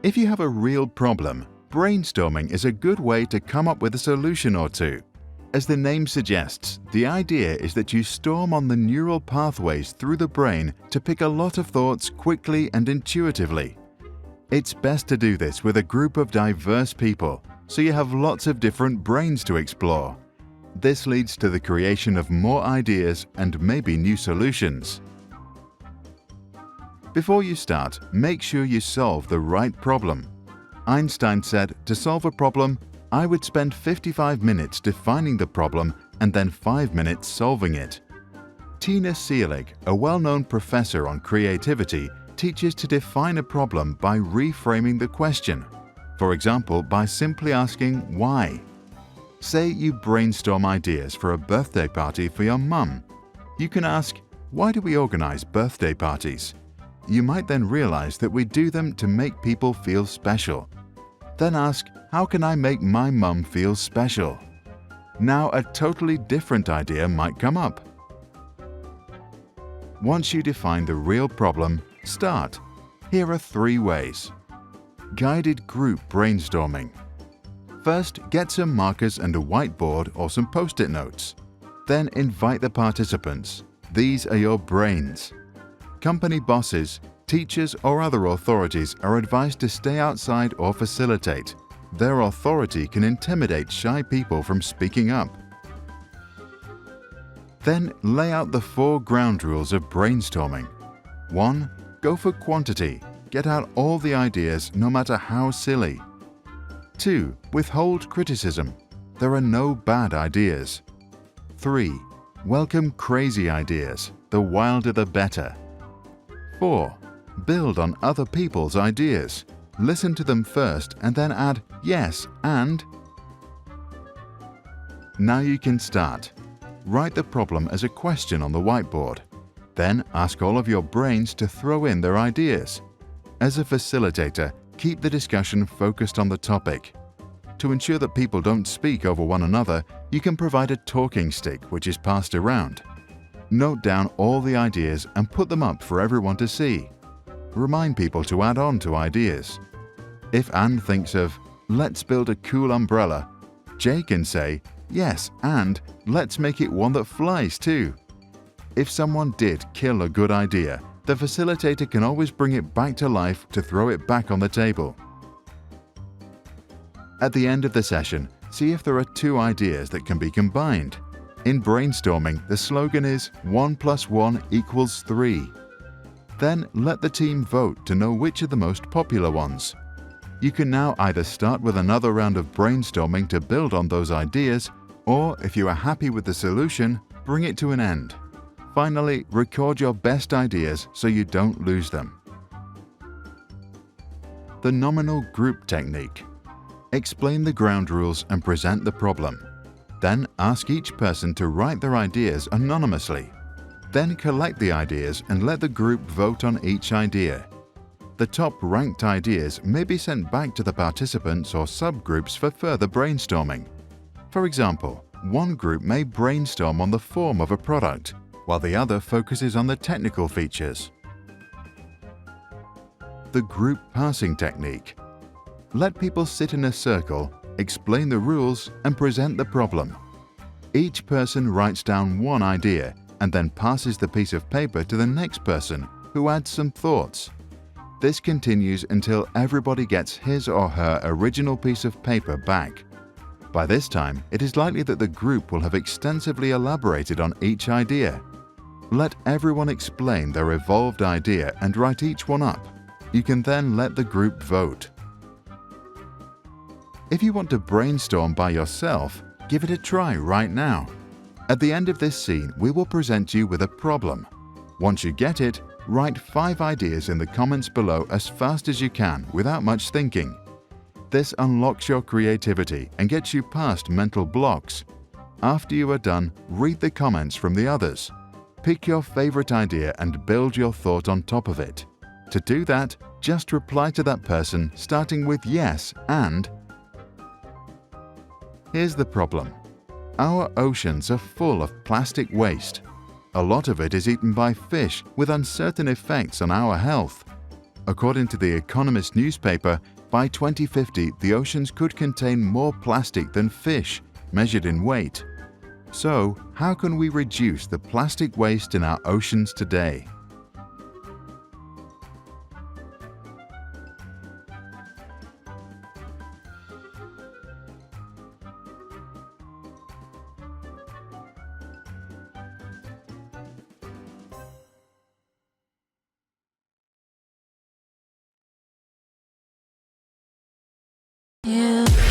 If you have a real problem, brainstorming is a good way to come up with a solution or two. As the name suggests, the idea is that you storm on the neural pathways through the brain to pick a lot of thoughts quickly and intuitively. It's best to do this with a group of diverse people, so you have lots of different brains to explore. This leads to the creation of more ideas and maybe new solutions. Before you start, make sure you solve the right problem. Einstein said, to solve a problem, I would spend 55 minutes defining the problem and then 5 minutes solving it. Tina Seelig, a well-known professor on creativity, teaches to define a problem by reframing the question. For example, by simply asking why. Say you brainstorm ideas for a birthday party for your mum. You can ask, why do we organize birthday parties? You might then realize that we do them to make people feel special. Then ask, how can I make my mum feel special? Now a totally different idea might come up. Once you define the real problem, start. Here are 3 ways. Guided group brainstorming. First, get some markers and a whiteboard or some post-it notes. Then invite the participants. These are your brains. Company bosses, teachers or other authorities are advised to stay outside or facilitate. Their authority can intimidate shy people from speaking up. Then lay out the 4 ground rules of brainstorming. 1. Go for quantity. Get out all the ideas, no matter how silly. 2. Withhold criticism. There are no bad ideas. 3. Welcome crazy ideas. The wilder the better. 4. Build on other people's ideas. Listen to them first and then add yes and. Now you can start. Write the problem as a question on the whiteboard. Then ask all of your brains to throw in their ideas. As a facilitator, keep the discussion focused on the topic. To ensure that people don't speak over one another, you can provide a talking stick which is passed around. Note down all the ideas and put them up for everyone to see. Remind people to add on to ideas. If Anne thinks of, let's build a cool umbrella, Jay can say, yes, and let's make it one that flies too. If someone did kill a good idea, the facilitator can always bring it back to life to throw it back on the table. At the end of the session, see if there are 2 ideas that can be combined. In brainstorming, the slogan is 1 + 1 = 3. Then let the team vote to know which are the most popular ones. You can now either start with another round of brainstorming to build on those ideas, or if you are happy with the solution, bring it to an end. Finally, record your best ideas so you don't lose them. The nominal group technique. Explain the ground rules and present the problem. Then ask each person to write their ideas anonymously. Then collect the ideas and let the group vote on each idea. The top-ranked ideas may be sent back to the participants or subgroups for further brainstorming. For example, one group may brainstorm on the form of a product, while the other focuses on the technical features. The group passing technique. Let people sit in a circle, explain the rules, and present the problem. Each person writes down one idea and then passes the piece of paper to the next person, who adds some thoughts. This continues until everybody gets his or her original piece of paper back. By this time, it is likely that the group will have extensively elaborated on each idea. Let everyone explain their evolved idea and write each one up. You can then let the group vote. If you want to brainstorm by yourself, give it a try right now. At the end of this scene, we will present you with a problem. Once you get it, write 5 ideas in the comments below as fast as you can without much thinking. This unlocks your creativity and gets you past mental blocks. After you are done, read the comments from the others. Pick your favorite idea and build your thought on top of it. To do that, just reply to that person starting with yes and. Here's the problem. Our oceans are full of plastic waste. A lot of it is eaten by fish with uncertain effects on our health. According to The Economist newspaper, by 2050 the oceans could contain more plastic than fish, measured in weight. So, how can we reduce the plastic waste in our oceans today? Yeah.